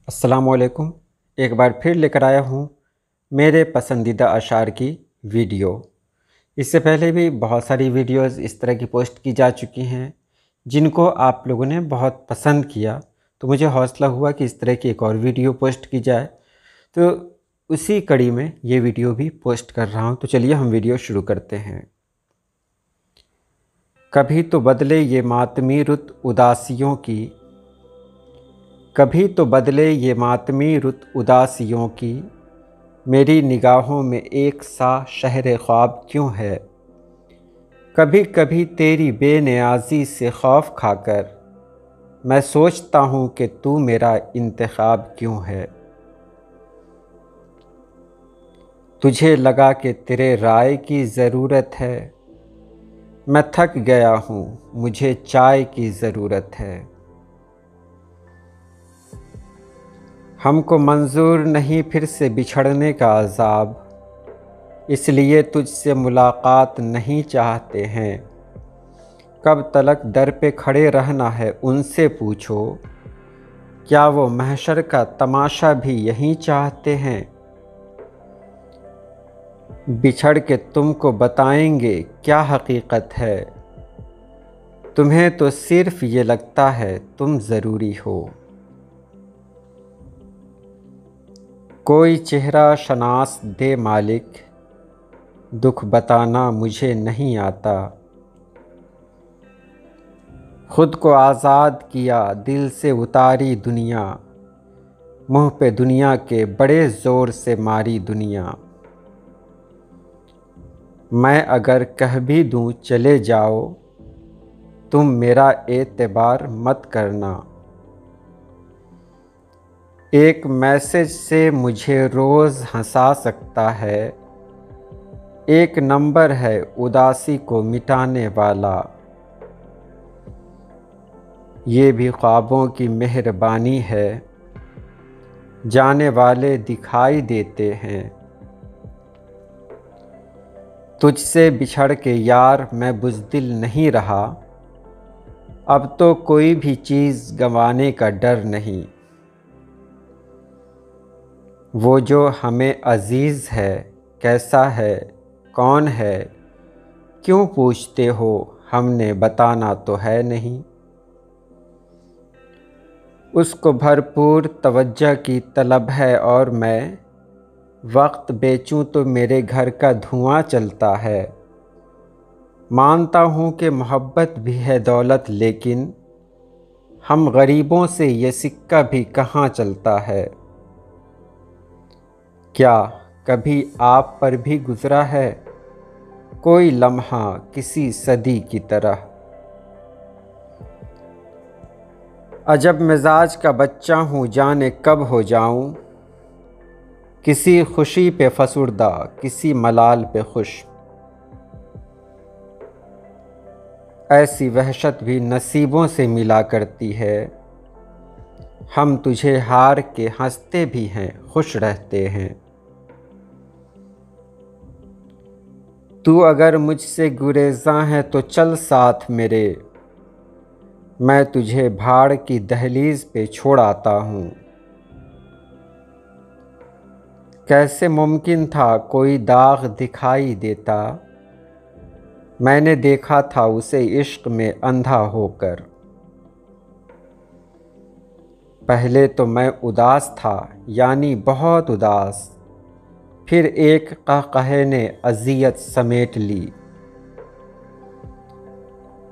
अस्सलामुअलैकुम। एक बार फिर लेकर आया हूँ मेरे पसंदीदा अशार की वीडियो। इससे पहले भी बहुत सारी वीडियोस इस तरह की पोस्ट की जा चुकी हैं जिनको आप लोगों ने बहुत पसंद किया, तो मुझे हौसला हुआ कि इस तरह की एक और वीडियो पोस्ट की जाए। तो उसी कड़ी में ये वीडियो भी पोस्ट कर रहा हूँ। तो चलिए हम वीडियो शुरू करते हैं। कभी तो बदले ये मातमी रुत उदासियों की, कभी तो बदले ये मातमी रुत उदासियों की, मेरी निगाहों में एक सा शहर ख्वाब क्यों है। कभी कभी तेरी बेनियाजी से खौफ खाकर मैं सोचता हूँ कि तू मेरा इंतखाब क्यों है। तुझे लगा कि तेरे राय की ज़रूरत है, मैं थक गया हूँ, मुझे चाय की ज़रूरत है। हमको मंजूर नहीं फिर से बिछड़ने का अज़ाब, इसलिए तुझसे मुलाकात नहीं चाहते हैं। कब तलक दर पे खड़े रहना है उनसे पूछो, क्या वो महशर का तमाशा भी यहीं चाहते हैं। बिछड़ के तुमको बताएंगे क्या हकीकत है, तुम्हें तो सिर्फ ये लगता है तुम ज़रूरी हो। कोई चेहरा शनास दे मालिक, दुख बताना मुझे नहीं आता। खुद को आज़ाद किया दिल से उतारी दुनिया, मुँह पे दुनिया के बड़े ज़ोर से मारी दुनिया। मैं अगर कह भी दूँ चले जाओ, तुम मेरा एतबार मत करना। एक मैसेज से मुझे रोज़ हंसा सकता है, एक नंबर है उदासी को मिटाने वाला। ये भी ख्वाबों की मेहरबानी है, जाने वाले दिखाई देते हैं। तुझसे बिछड़ के यार मैं बुज़दिल नहीं रहा, अब तो कोई भी चीज़ गंवाने का डर नहीं। वो जो हमें अज़ीज़ है कैसा है कौन है, क्यों पूछते हो, हमने बताना तो है नहीं। उसको भरपूर तवज्जो की तलब है और मैं वक्त बेचूं तो मेरे घर का धुआं चलता है। मानता हूँ कि मोहब्बत भी है दौलत, लेकिन हम गरीबों से ये सिक्का भी कहाँ चलता है। क्या कभी आप पर भी गुज़रा है कोई लम्हा किसी सदी की तरह। अजब मिजाज का बच्चा हूँ जाने कब हो जाऊँ, किसी खुशी पे फसुर्दा किसी मलाल पे खुश। ऐसी वहशत भी नसीबों से मिला करती है, हम तुझे हार के हंसते भी हैं खुश रहते हैं। तू अगर मुझसे गुरेज़ां है तो चल साथ मेरे, मैं तुझे भाड़ की दहलीज पे छोड़ आता हूँ। कैसे मुमकिन था कोई दाग दिखाई देता, मैंने देखा था उसे इश्क में अंधा होकर। पहले तो मैं उदास था यानी बहुत उदास, फिर एक कहकहे ने अज़ियत समेट ली।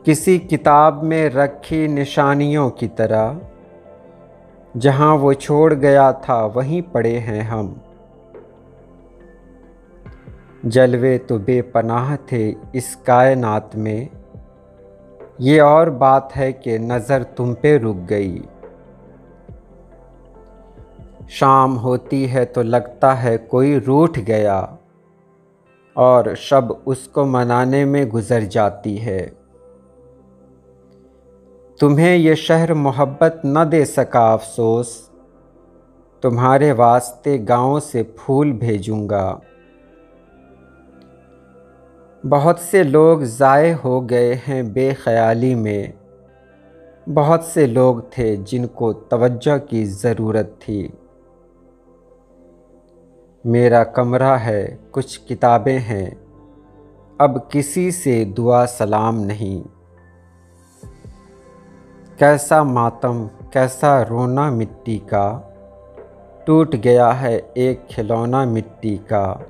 किसी किताब में रखी निशानियों की तरह, जहाँ वो छोड़ गया था वहीं पड़े हैं हम। जलवे तो बेपनाह थे इस कायनात में, ये और बात है कि नज़र तुम पे रुक गई। शाम होती है तो लगता है कोई रूठ गया, और शब उसको मनाने में गुज़र जाती है। तुम्हें ये शहर मोहब्बत न दे सका अफसोस, तुम्हारे वास्ते गाँव से फूल भेजूँगा। बहुत से लोग ज़ाये हो गए हैं बेख्याली में, बहुत से लोग थे जिनको तवज्जो की ज़रूरत थी। मेरा कमरा है, कुछ किताबें हैं, अब किसी से दुआ सलाम नहीं। कैसा मातम, कैसा रोना मिट्टी का, टूट गया है एक खिलौना मिट्टी का।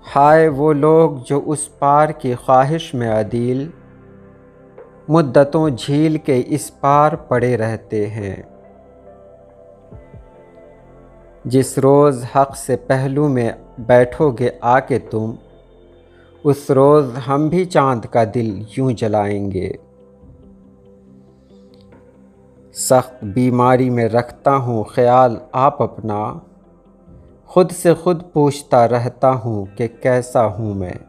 हाय वो लोग जो उस पार की ख्वाहिश में अदील, मुद्दतों झील के इस पार पड़े रहते हैं। जिस रोज़ हक़ से पहलू में बैठोगे आके तुम, उस रोज़ हम भी चाँद का दिल यूं जलाएंगे। सख्त बीमारी में रखता हूँ ख्याल आप अपना, खुद से खुद पूछता रहता हूँ कि कैसा हूँ मैं।